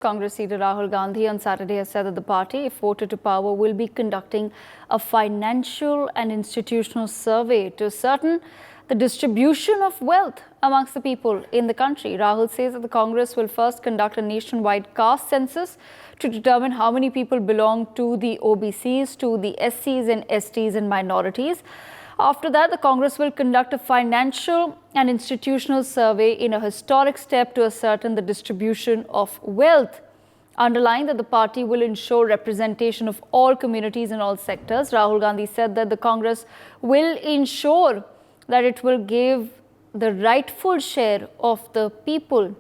Congress leader Rahul Gandhi on Saturday has said that the party, if voted to power, will be conducting a financial and institutional survey to ascertain the distribution of wealth amongst the people in the country. Rahul says that the Congress will first conduct a nationwide caste census to determine how many people belong to the OBCs, to the SCs and STs and minorities. After that, the Congress will conduct a financial and institutional survey in a historic step to ascertain the distribution of wealth. Underlying that the party will ensure representation of all communities in all sectors. Rahul Gandhi said that the Congress will ensure that it will give the rightful share of the people.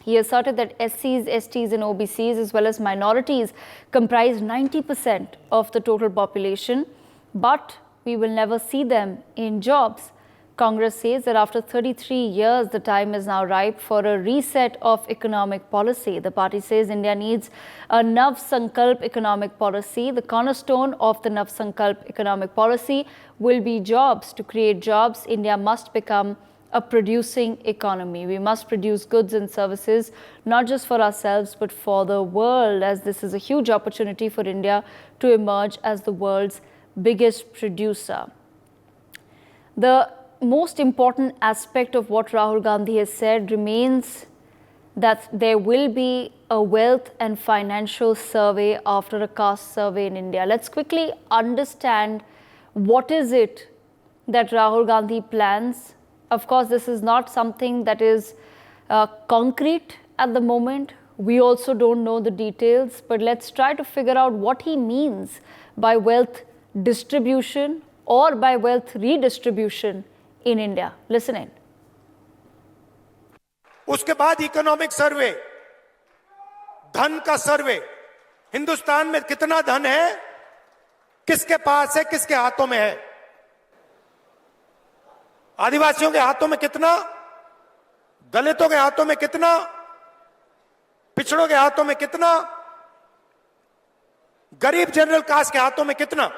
He asserted that SCs, STs and OBCs as well as minorities comprise 90% of the total population, but we will never see them in jobs. Congress says that after 33 years, the time is now ripe for a reset of economic policy. The party says India needs a Nav Sankalp economic policy. The cornerstone of the Nav Sankalp economic policy will be jobs. To create jobs, India must become a producing economy. We must produce goods and services, not just for ourselves, but for the world, as this is a huge opportunity for India to emerge as the world's biggest producer. The most important aspect of what Rahul Gandhi has said remains that there will be a wealth and financial survey after a caste survey in India. Let's quickly understand what is it that Rahul Gandhi plans. Of course, this is not something that is concrete at the moment. We also don't know the details, but let's try to figure out what he means by wealth distribution or by wealth redistribution in India. Listen in. उसके बाद economic survey, धन का सर्वे, हिंदुस्तान में कितना धन है, किसके पास है, किसके हाथों में है, आदिवासियों के हाथों में कितना, दलितों के हाथों में कितना, पिछड़ों के हाथों में कितना, गरीब जनरल कास्ट के हाथों में कितना,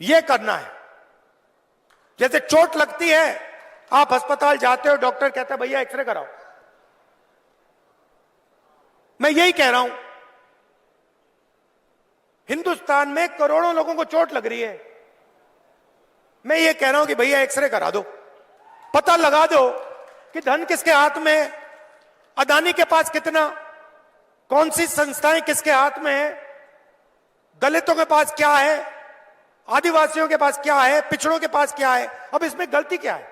यह करना है। जैसे चोट लगती है, आप अस्पताल जाते हो, डॉक्टर कहता है भैया एक्सरे कराओ। मैं यही कह रहा हूं, हिंदुस्तान में करोड़ों लोगों को चोट लग रही है, मैं ये कह रहा हूं कि भैया एक्सरे करा दो, पता लगा दो कि धन किसके हाथ में है, अदानी के पास कितना, कौन सी संस्थाएं किसके हाथ में है, दलितों के पास क्या है, आदिवासियों के पास क्या है, पिछड़ों के पास क्या है, अब इसमें गलती क्या है?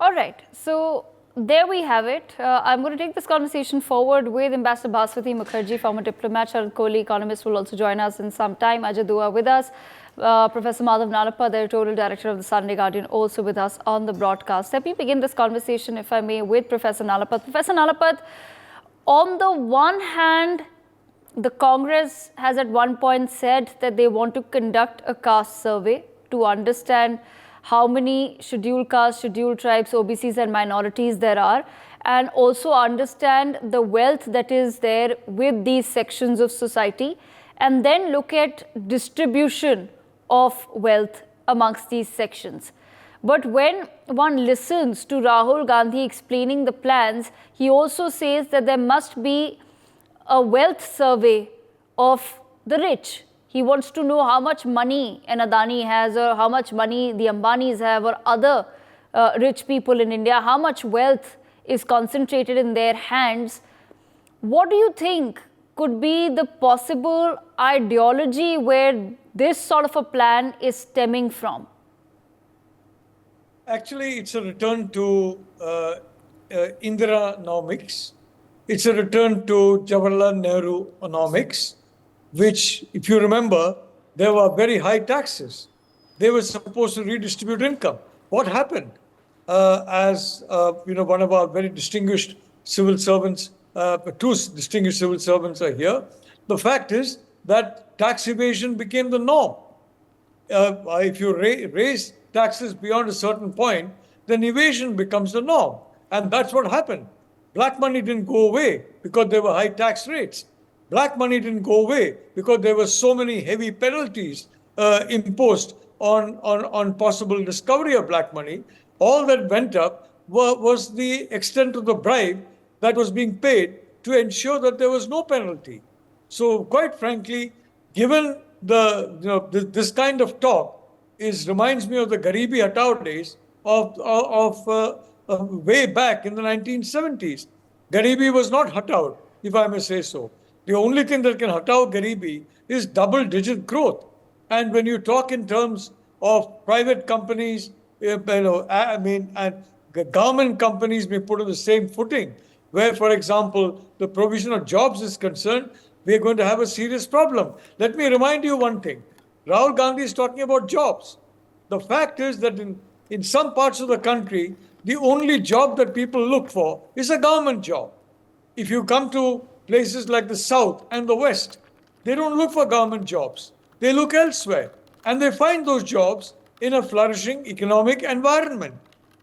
All right, so there we have it. I'm going to take this conversation forward with Ambassador Bhaswati Mukherjee, former diplomat. Sharat Kohli, economist, will also join us in some time. Ajay Dua with us. Professor Madhav Nalappa, the editorial director of the Sunday Guardian, also with us on the broadcast. Let me begin this conversation, if I may, with Professor Nalappa. Professor Nalappa, on the one hand, the Congress has at one point said that they want to conduct a caste survey to understand how many scheduled castes, scheduled tribes, OBCs and minorities there are, and also understand the wealth that is there with these sections of society, and then look at distribution of wealth amongst these sections. But when one listens to Rahul Gandhi explaining the plans, he also says that there must be a wealth survey of the rich. He wants to know how much money an Adani has, or how much money the Ambanis have, or other rich people in India, how much wealth is concentrated in their hands. What do you think could be the possible ideology where this sort of a plan is stemming from? Actually, it's a return to Indira-nomics. It's a return to Jawaharlal Nehru-onomics, which, if you remember, there were very high taxes. They were supposed to redistribute income. What happened? One of our very distinguished civil servants, two distinguished civil servants are here. The fact is that tax evasion became the norm. If you raise taxes beyond a certain point, then evasion becomes the norm. And that's what happened. Black money didn't go away because there were high tax rates. Black money didn't go away because there were so many heavy penalties imposed on possible discovery of black money. All that went up was the extent of the bribe that was being paid to ensure that there was no penalty. So, quite frankly, given this kind of talk, reminds me of the Garibi Hatao days of way back in the 1970s. Garibi was not hataud, if I may say so. The only thing that can hataud Garibi is double-digit growth. And when you talk in terms of private companies, and government companies be put on the same footing, where, for example, the provision of jobs is concerned, we're going to have a serious problem. Let me remind you one thing. Rahul Gandhi is talking about jobs. The fact is that in some parts of the country, the only job that people look for is a government job. If you come to places like the South and the West, they don't look for government jobs. They look elsewhere. And they find those jobs in a flourishing economic environment.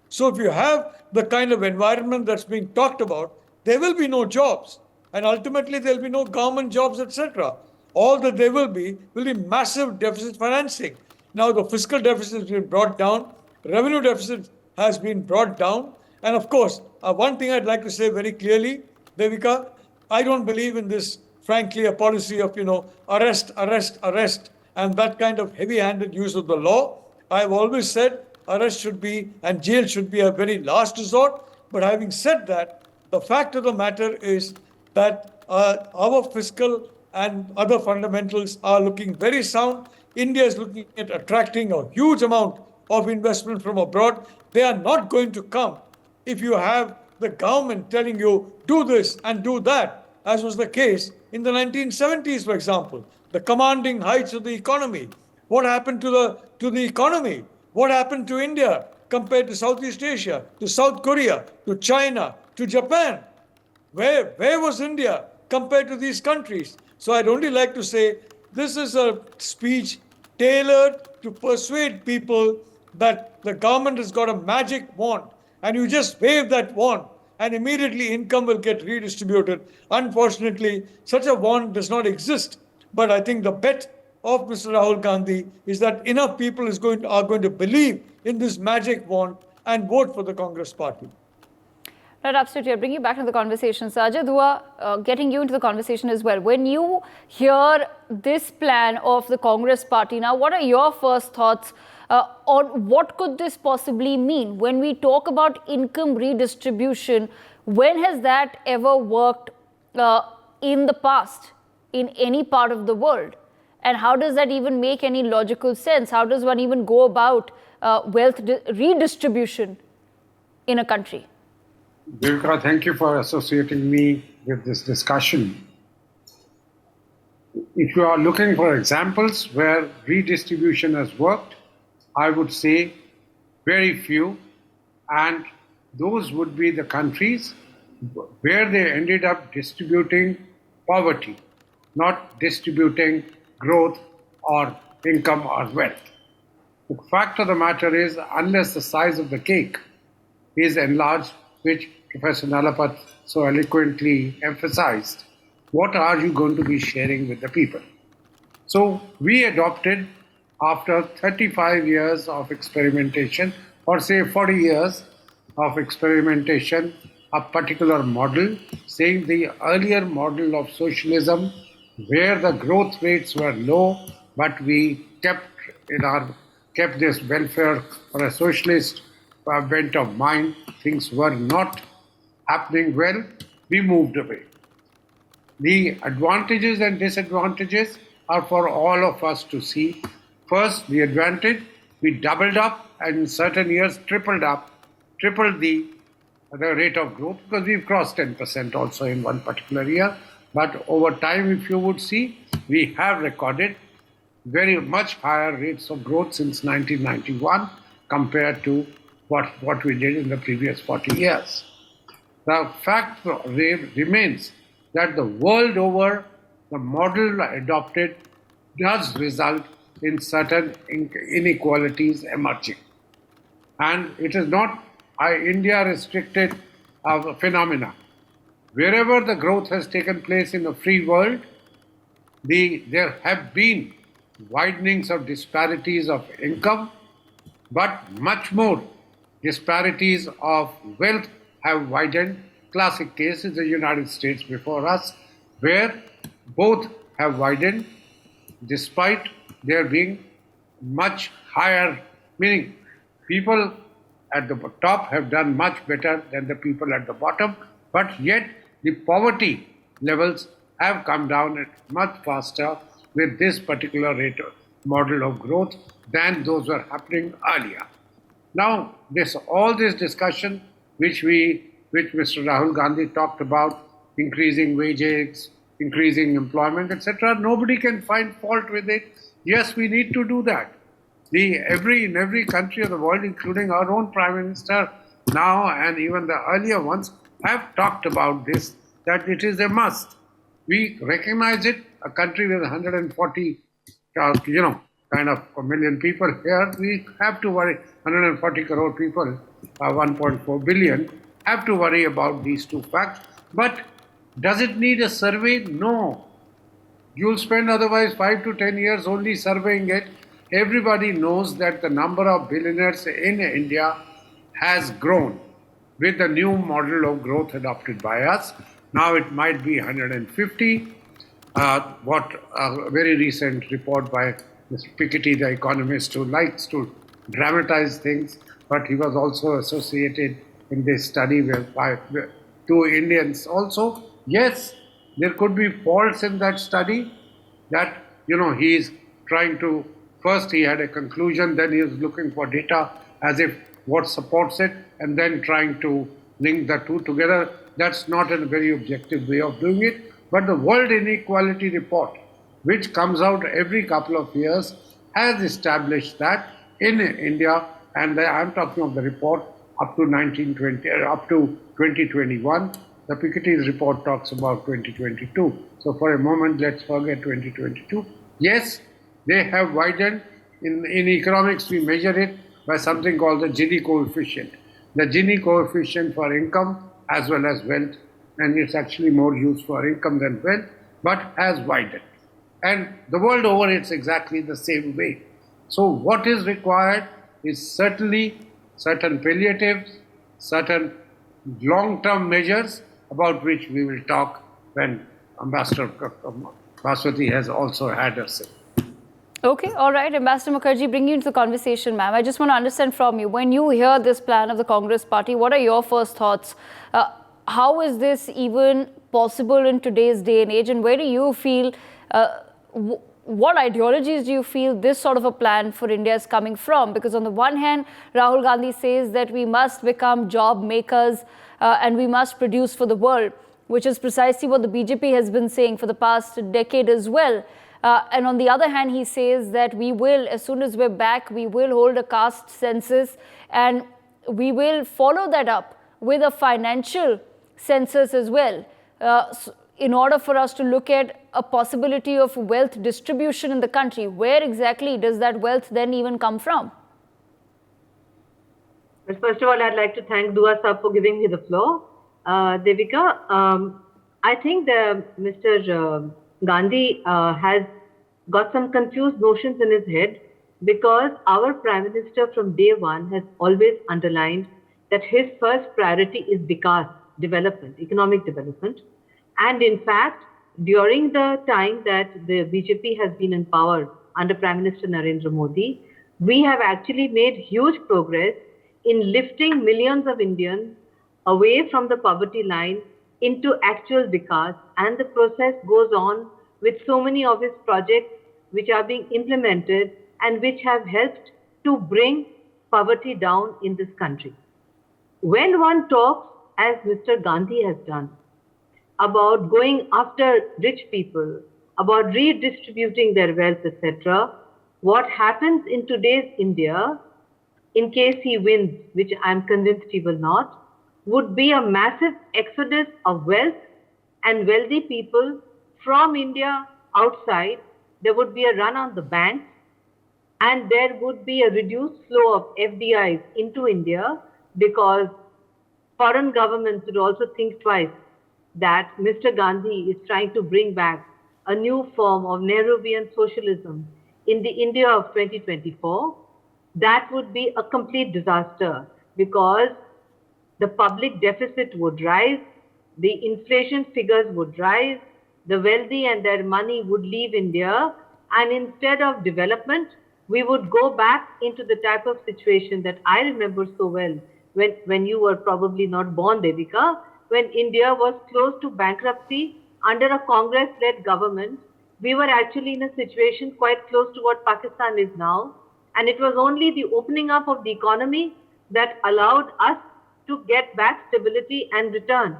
So if you have the kind of environment that's being talked about, there will be no jobs. And ultimately, there will be no government jobs, etc. All that there will be massive deficit financing. Now, the fiscal deficit has been brought down, revenue deficit has been brought down. And of course, one thing I'd like to say very clearly, Devika, I don't believe in this, frankly, a policy of, arrest, arrest, arrest, and that kind of heavy-handed use of the law. I've always said arrest should be, and jail should be a very last resort. But having said that, the fact of the matter is that our fiscal and other fundamentals are looking very sound. India is looking at attracting a huge amount of investment from abroad. They are not going to come if you have the government telling you, do this and do that, as was the case in the 1970s, for example. The commanding heights of the economy. What happened to the economy? What happened to India compared to Southeast Asia, to South Korea, to China, to Japan? Where was India compared to these countries? So I'd only like to say this is a speech tailored to persuade people that the government has got a magic wand and you just wave that wand and immediately income will get redistributed. Unfortunately, such a wand does not exist. But I think the bet of Mr. Rahul Gandhi is that enough people are going to believe in this magic wand and vote for the Congress party. Right, absolutely. I'll bring you back to the conversation. Sajid Dua, getting you into the conversation as well. When you hear this plan of the Congress party, now what are your first thoughts on what could this possibly mean? When we talk about income redistribution, when has that ever worked in the past in any part of the world? And how does that even make any logical sense? How does one even go about wealth redistribution in a country? Devika, thank you for associating me with this discussion. If you are looking for examples where redistribution has worked, I would say very few, and those would be the countries where they ended up distributing poverty, not distributing growth or income or wealth. The fact of the matter is, unless the size of the cake is enlarged, which Professor Nalapat so eloquently emphasized, what are you going to be sharing with the people? So we adopted, after 35 years of experimentation, or say 40 years of experimentation, a particular model, saying the earlier model of socialism, where the growth rates were low, but we kept this welfare or a socialist bent of mind, things were not happening well, we moved away. The advantages and disadvantages are for all of us to see. First, the advantage, we doubled up and in certain years tripled the rate of growth, because we've crossed 10% also in one particular year. But over time, if you would see, we have recorded very much higher rates of growth since 1991 compared to what we did in the previous 40 years. The fact remains that the world over, the model adopted does result in certain inequalities emerging. And it is not India restricted phenomena. Wherever the growth has taken place in the free world, there have been widenings of disparities of income, but much more disparities of wealth have widened. Classic case is the United States before us, where both have widened despite there being much higher, meaning people at the top have done much better than the people at the bottom, but yet the poverty levels have come down much faster with this particular rate of model of growth than those were happening earlier. Now, all this discussion which Mr. Rahul Gandhi talked about, increasing wages, increasing employment, etc., nobody can find fault with it. Yes, we need to do that. In every country of the world, including our own Prime Minister now and even the earlier ones, have talked about this, that it is a must. We recognize it. A country with 140, kind of a million people here, we have to worry. 140 crore people, 1.4 billion, have to worry about these two facts. But does it need a survey? No. You'll spend otherwise 5 to 10 years only surveying it. Everybody knows that the number of billionaires in India has grown with the new model of growth adopted by us. Now it might be 150. A very recent report by Mr. Piketty, the economist, who likes to dramatize things, but he was also associated in this study with two Indians also. Yes, there could be faults in that study that, he is trying to, first he had a conclusion, then he was looking for data as if what supports it, and then trying to link the two together. That's not a very objective way of doing it. But the World Inequality Report, which comes out every couple of years, has established that in India, and I'm talking of the report up to 2021. The Piketty's report talks about 2022. So for a moment, let's forget 2022. Yes, they have widened. In economics, we measure it by something called the Gini coefficient. The Gini coefficient for income as well as wealth, and it's actually more used for income than wealth, but has widened. And the world over, it's exactly the same way. So what is required is certainly certain palliatives, certain long-term measures about which we will talk when Ambassador Baswati has also had a say. Okay, all right. Ambassador Mukherjee, bring you into the conversation, ma'am. I just want to understand from you, when you hear this plan of the Congress party, what are your first thoughts? How is this even possible in today's day and age? And where do you feel, what ideologies do you feel this sort of a plan for India is coming from? Because on the one hand, Rahul Gandhi says that we must become job makers and we must produce for the world, which is precisely what the BJP has been saying for the past decade as well. And on the other hand, he says that we will, as soon as we're back, we will hold a caste census and we will follow that up with a financial census as well, in order for us to look at a possibility of wealth distribution in the country. Where exactly does that wealth then even come from? Well, first of all, I'd like to thank Dua Sahab for giving me the floor. Devika, I think Mr. Gandhi has got some confused notions in his head, because our Prime Minister from day one has always underlined that his first priority is Vikas, development, economic development. And in fact, during the time that the BJP has been in power under Prime Minister Narendra Modi, we have actually made huge progress in lifting millions of Indians away from the poverty line into actual Vikas, and the process goes on with so many of his projects which are being implemented and which have helped to bring poverty down in this country. When one talks, as Mr. Gandhi has done, about going after rich people, about redistributing their wealth, etc., what happens in today's India, in case he wins, which I'm convinced he will not, would be a massive exodus of wealth and wealthy people from India outside. There would be a run on the banks, and there would be a reduced flow of FDIs into India, because foreign governments would also think twice that Mr. Gandhi is trying to bring back a new form of Nehruvian socialism in the India of 2024. That would be a complete disaster. because the public deficit would rise, the inflation figures would rise, the wealthy and their money would leave India, and instead of development, we would go back into the type of situation that I remember so well when you were probably not born, Devika, when India was close to bankruptcy under a Congress-led government. We were actually in a situation quite close to what Pakistan is now. And it was only the opening up of the economy that allowed us to get back stability and return.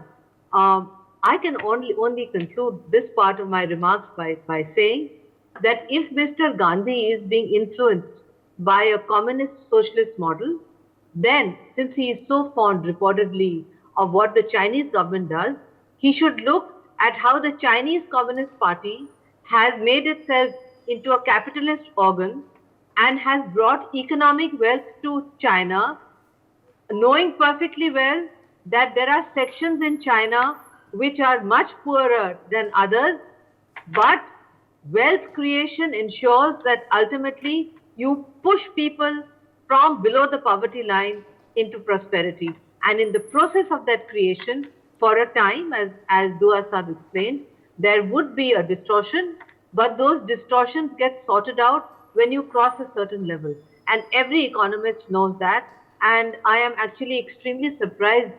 I can only conclude this part of my remarks by saying that if Mr. Gandhi is being influenced by a communist socialist model, then since he is so fond reportedly of what the Chinese government does, he should look at how the Chinese Communist Party has made itself into a capitalist organ and has brought economic wealth to China, knowing perfectly well that there are sections in China which are much poorer than others, but wealth creation ensures that ultimately you push people from below the poverty line into prosperity. And in the process of that creation, for a time, as Dua Saab explained, there would be a distortion, but those distortions get sorted out when you cross a certain level. And every economist knows that. And I am actually extremely surprised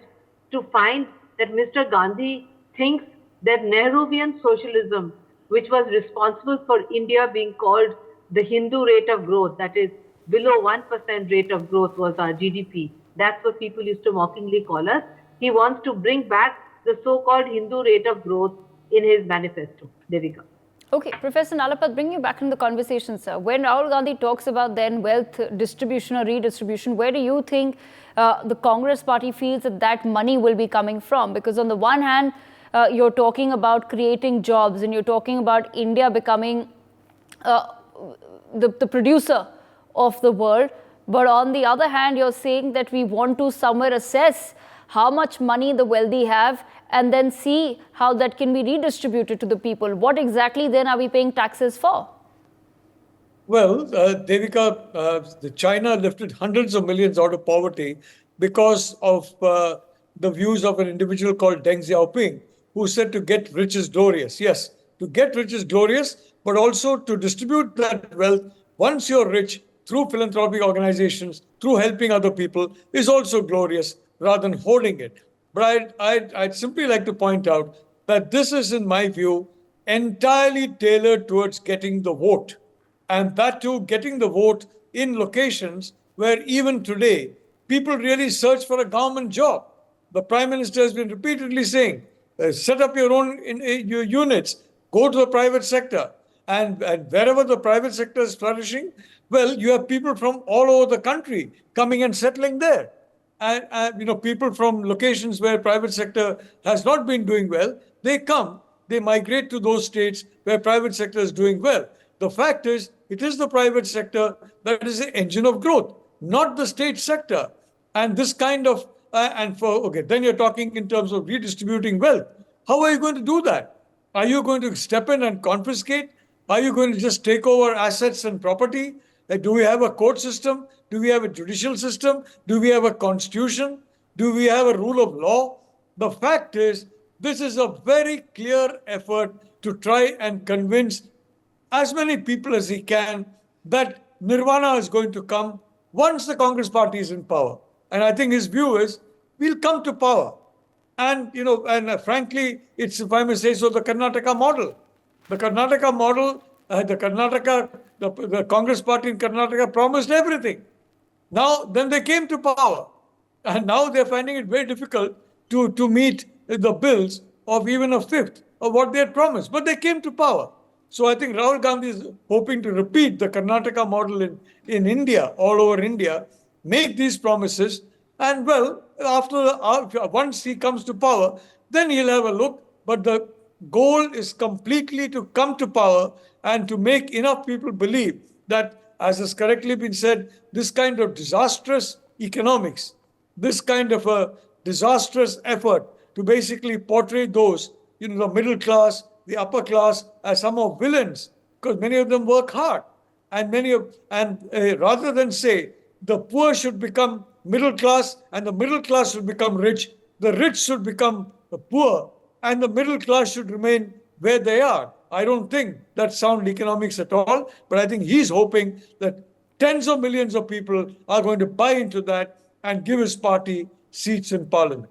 to find that Mr. Gandhi thinks that Nehruvian socialism, which was responsible for India being called the Hindu rate of growth, that is below 1% rate of growth was our GDP. That's what people used to mockingly call us. He wants to bring back the so-called Hindu rate of growth in his manifesto. Devika. Okay, Professor Nalapat, bring you back in the conversation, sir. When Rahul Gandhi talks about then wealth distribution or redistribution, where do you think the Congress party feels that that money will be coming from? Because on the one hand, you're talking about creating jobs and you're talking about India becoming the producer of the world. But on the other hand, you're saying that we want to somewhere assess how much money the wealthy have and then see how that can be redistributed to the people. What exactly then are we paying taxes for? Well, Devika, China lifted hundreds of millions out of poverty because of the views of an individual called Deng Xiaoping, who said to get rich is glorious. Yes, to get rich is glorious, but also to distribute that wealth once you're rich through philanthropic organizations, through helping other people, is also glorious rather than hoarding it. But I'd simply like to point out that this is, in my view, entirely tailored towards getting the vote. And that too, getting the vote in locations where even today, people really search for a government job. The Prime Minister has been repeatedly saying, set up your own your units, go to the private sector. And wherever the private sector is flourishing, well, you have people from all over the country coming and settling there. And people from locations where private sector has not been doing well, they come, they migrate to those states where private sector is doing well. The fact is, it is the private sector that is the engine of growth, not the state sector. And this kind of, then you're talking in terms of redistributing wealth. How are you going to do that? Are you going to step in and confiscate? Are you going to just take over assets and property? Do we have a court system? Do we have a judicial system? Do we have a constitution? Do we have a rule of law? The fact is, this is a very clear effort to try and convince as many people as he can that nirvana is going to come once the Congress party is in power. And I think his view is, we'll come to power. And, frankly, it's, if I may say so, the Karnataka model. The Karnataka model, the Congress party in Karnataka promised everything. Then they came to power. And now they're finding it very difficult to meet the bills of even a fifth of what they had promised. But they came to power. So I think Rahul Gandhi is hoping to repeat the Karnataka model in India, all over India, make these promises. And well, once he comes to power, then he'll have a look. But the goal is completely to come to power and to make enough people believe that, as has correctly been said, this kind of disastrous economics, this kind of a disastrous effort to basically portray those, the middle class, the upper class, as somehow villains, because many of them work hard. And rather than say the poor should become middle class, and the middle class should become rich. The rich should become poor, and the middle class should remain where they are. I don't think that's sound economics at all, but I think he's hoping that tens of millions of people are going to buy into that and give his party seats in parliament.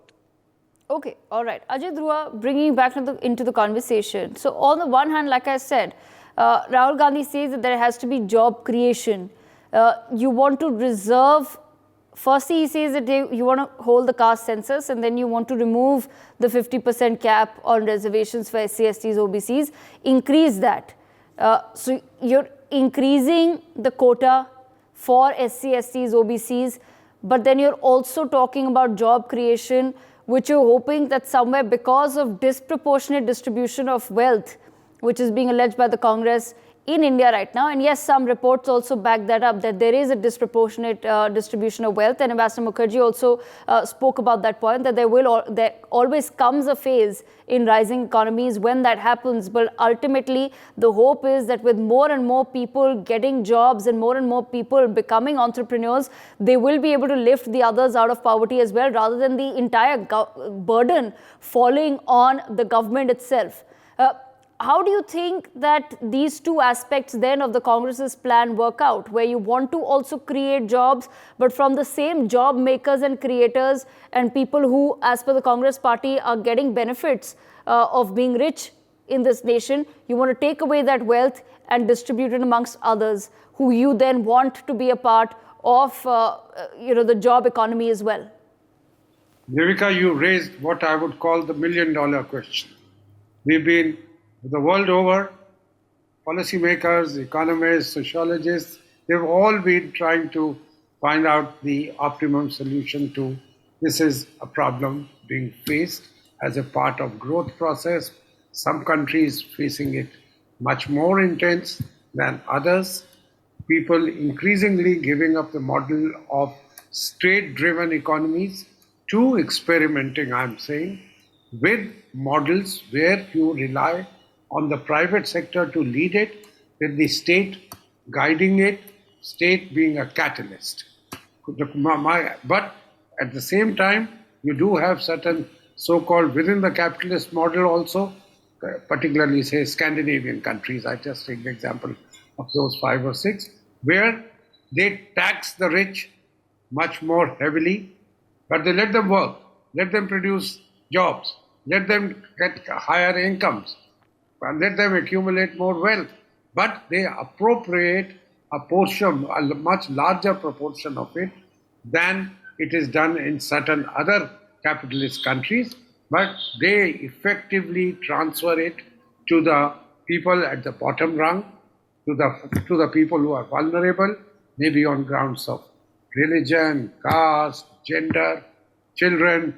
Okay, all right. Ajay Dhruva, bringing you back into the conversation. So, on the one hand, like I said, Rahul Gandhi says that there has to be job creation. You want to reserve, firstly, he says that you want to hold the caste census, and then you want to remove the 50% cap on reservations for SC, STs, OBCs, increase that. So, you're increasing the quota for SC, STs, OBCs, but then you're also talking about job creation, which you're hoping that somewhere, because of disproportionate distribution of wealth, which is being alleged by the Congress in India right now, and yes, some reports also back that up, that there is a disproportionate distribution of wealth, and Ambassador Mukherjee also spoke about that point, that there always comes a phase in rising economies when that happens, but ultimately the hope is that with more and more people getting jobs and more people becoming entrepreneurs, they will be able to lift the others out of poverty as well, rather than the entire burden falling on the government itself. How do you think that these two aspects then of the Congress's plan work out, where you want to also create jobs, but from the same job makers and creators and people who, as per the Congress party, are getting benefits of being rich in this nation, you want to take away that wealth and distribute it amongst others who you then want to be a part of the job economy as well? Devika, you raised what I would call the million-dollar question. We've been the world over, policymakers, economists, sociologists, they've all been trying to find out the optimum solution to this is a problem being faced as a part of growth process. Some countries facing it much more intense than others. People increasingly giving up the model of state-driven economies to experimenting, I'm saying, with models where you rely on the private sector to lead it, with the state guiding it, state being a catalyst. But at the same time, you do have certain so-called within the capitalist model also, particularly say Scandinavian countries, I just take the example of those 5 or 6, where they tax the rich much more heavily, but they let them work, let them produce jobs, let them get higher incomes, and let them accumulate more wealth. But they appropriate a portion, a much larger proportion of it than it is done in certain other capitalist countries, but they effectively transfer it to the people at the bottom rung, to the people who are vulnerable, maybe on grounds of religion, caste, gender, children,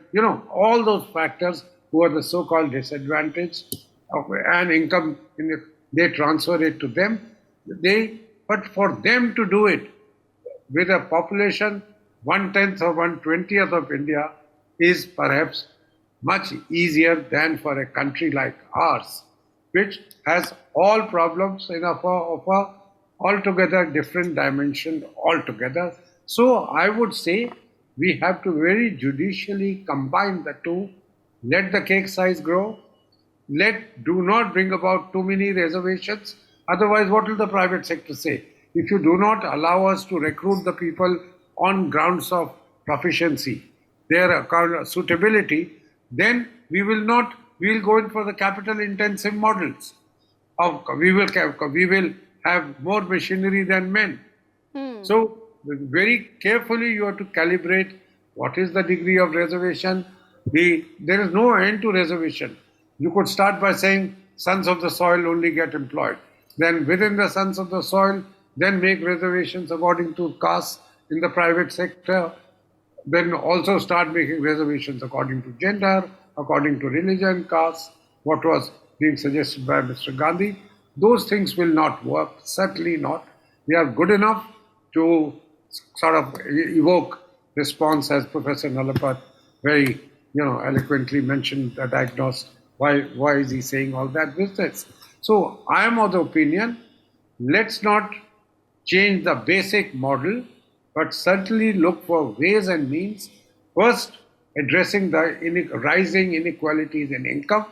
all those factors who are the so-called disadvantaged and income, they transfer it to them. But for them to do it with a population 1/10 or 1/20 of India is perhaps much easier than for a country like ours, which has all problems of a altogether different dimension altogether. So I would say we have to very judicially combine the two, let the cake size grow, do not bring about too many reservations. Otherwise, what will the private sector say? If you do not allow us to recruit the people on grounds of proficiency, their suitability, then we will go in for the capital intensive models. We will have more machinery than men. So very carefully you have to calibrate what is the degree of reservation. There is no end to reservation. You could start by saying sons of the soil only get employed. Then within the sons of the soil, then make reservations according to caste in the private sector. Then also start making reservations according to gender, according to religion, caste, what was being suggested by Mr. Gandhi. Those things will not work, certainly not. They are good enough to sort of evoke response, as Professor Nalapat very eloquently mentioned, diagnosed. Why is he saying all that business? So I am of the opinion, let's not change the basic model but certainly look for ways and means, first addressing the rising inequalities in income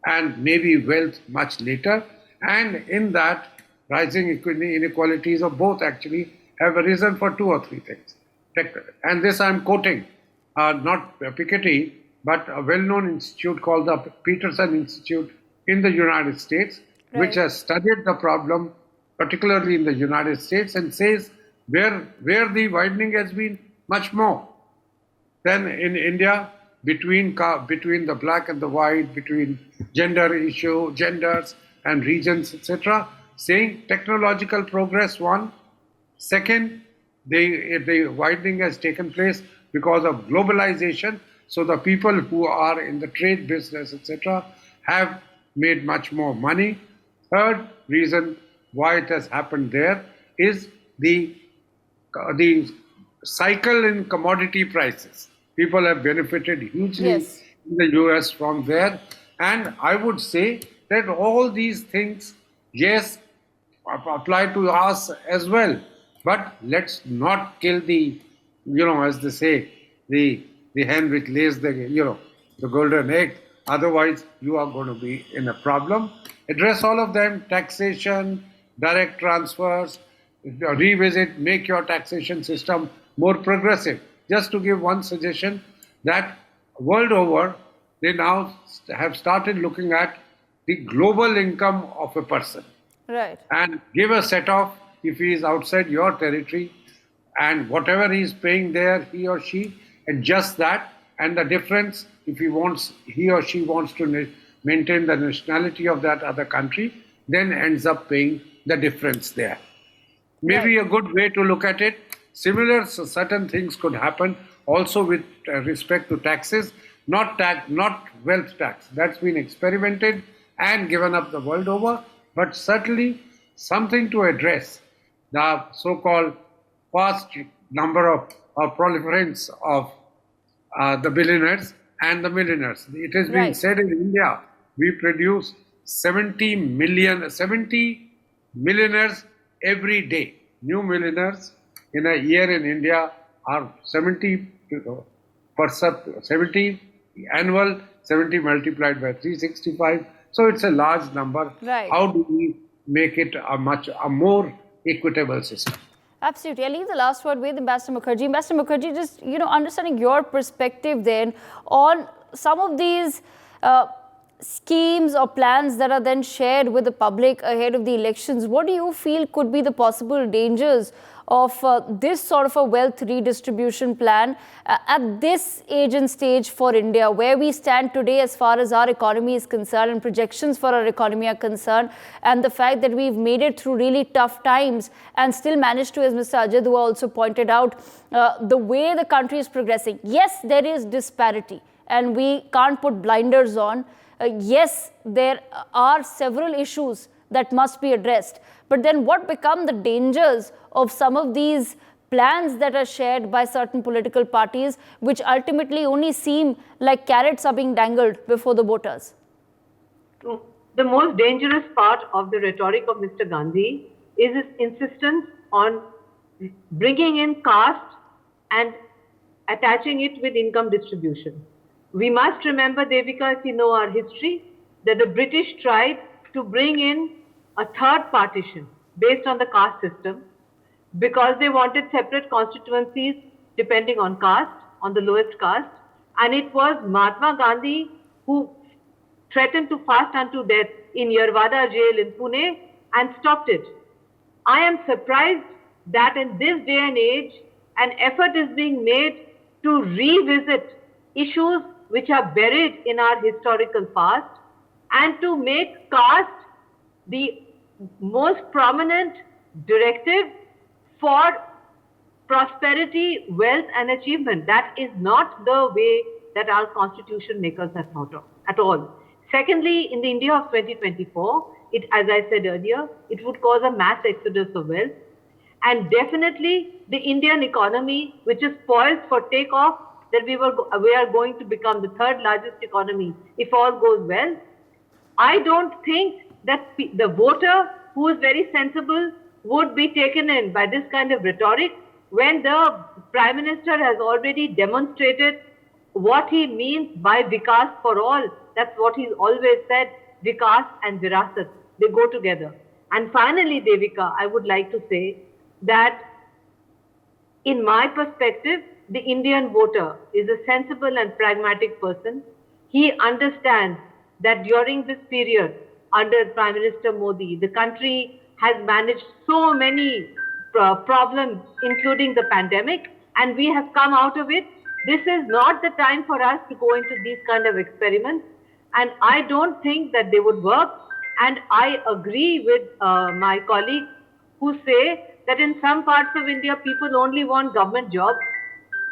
and maybe wealth much later. And in that, rising inequalities of both actually have arisen for two or three things. And this I'm quoting, not Piketty, but a well-known institute called the Peterson Institute in the United States, which has studied the problem, particularly in the United States, and says where the widening has been much more than in India, between the black and the white, between genders and regions, etc., saying technological progress, one. Second, the widening has taken place because of globalization. So the people who are in the trade business, etc., have made much more money. Third reason why it has happened there is the cycle in commodity prices. People have benefited hugely in the US from there. And I would say that all these things, yes, apply to us as well. But let's not kill the, as they say, the hen which lays the golden egg. Otherwise, you are going to be in a problem. Address all of them: taxation, direct transfers, revisit, make your taxation system more progressive. Just to give one suggestion, that world over, they now have started looking at the global income of a person. Right. And give a set-off if he is outside your territory, and whatever he is paying there, he or she adjust that, and the difference, if he or she wants to maintain the nationality of that other country, then ends up paying the difference there. Maybe a good way to look at it. Similar certain things could happen also with respect to taxes, not wealth tax. That's been experimented and given up the world over, but certainly something to address the so-called vast number of proliferance of the billionaires and the millionaires. It has been said in India, we produce 70 millionaires every day. New millionaires in a year in India are 70 annual, 70 multiplied by 365. So it's a large number. Right. How do we make it a more equitable system? Absolutely. I'll leave the last word with Ambassador Mukherjee. Ambassador Mukherjee, just understanding your perspective then on some of these schemes or plans that are then shared with the public ahead of the elections. What do you feel could be the possible dangers of this sort of a wealth redistribution plan at this age and stage for India, where we stand today as far as our economy is concerned and projections for our economy are concerned, and the fact that we've made it through really tough times and still managed to, as Mr. Ajay Dua also pointed out, the way the country is progressing. Yes, there is disparity and we can't put blinders on. Yes, there are several issues that must be addressed. But then what become the dangers of some of these plans that are shared by certain political parties, which ultimately only seem like carrots are being dangled before the voters? The most dangerous part of the rhetoric of Mr. Gandhi is his insistence on bringing in caste and attaching it with income distribution. We must remember, Devika, if you know our history, that the British tried to bring in a third partition based on the caste system because they wanted separate constituencies depending on caste, on the lowest caste. And it was Mahatma Gandhi who threatened to fast unto death in Yerwada jail in Pune and stopped it. I am surprised that in this day and age, an effort is being made to revisit issues which are buried in our historical past and to make caste the most prominent directive for prosperity, wealth and achievement. That is not the way that our constitution makers have thought of at all. Secondly, in the India of 2024, as I said earlier, it would cause a mass exodus of wealth. And definitely the Indian economy, which is poised for takeoff, that we are going to become the third largest economy if all goes well. I don't think that the voter who is very sensible would be taken in by this kind of rhetoric when the Prime Minister has already demonstrated what he means by Vikas for all. That's what he's always said, Vikas and Virasat. They go together. And finally, Devika, I would like to say that in my perspective, the Indian voter is a sensible and pragmatic person. He understands that during this period, under Prime Minister Modi, the country has managed so many problems, including the pandemic, and we have come out of it. This is not the time for us to go into these kind of experiments, and I don't think that they would work. And I agree with my colleagues who say that in some parts of India, people only want government jobs.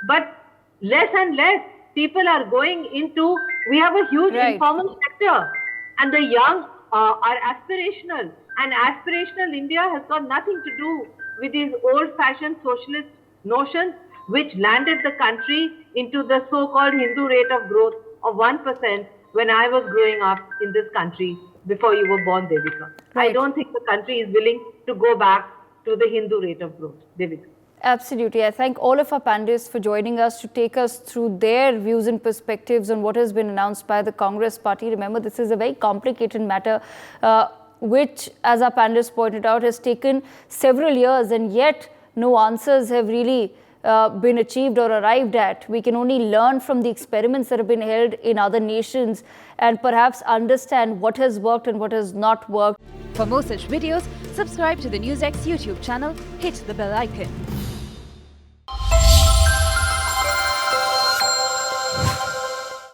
But less and less people are going into, we have a huge informal sector, and the young are aspirational. And aspirational India has got nothing to do with these old-fashioned socialist notions which landed the country into the so-called Hindu rate of growth of 1% when I was growing up in this country before you were born, Devika. I don't think the country is willing to go back to the Hindu rate of growth, Devika. Absolutely. I thank all of our panelists for joining us to take us through their views and perspectives on what has been announced by the Congress party. Remember, this is a very complicated matter, which, as our panelists pointed out, has taken several years, and yet no answers have really been achieved or arrived at. We can only learn from the experiments that have been held in other nations and perhaps understand what has worked and what has not worked. For more such videos, subscribe to the NewsX YouTube channel, hit the bell icon.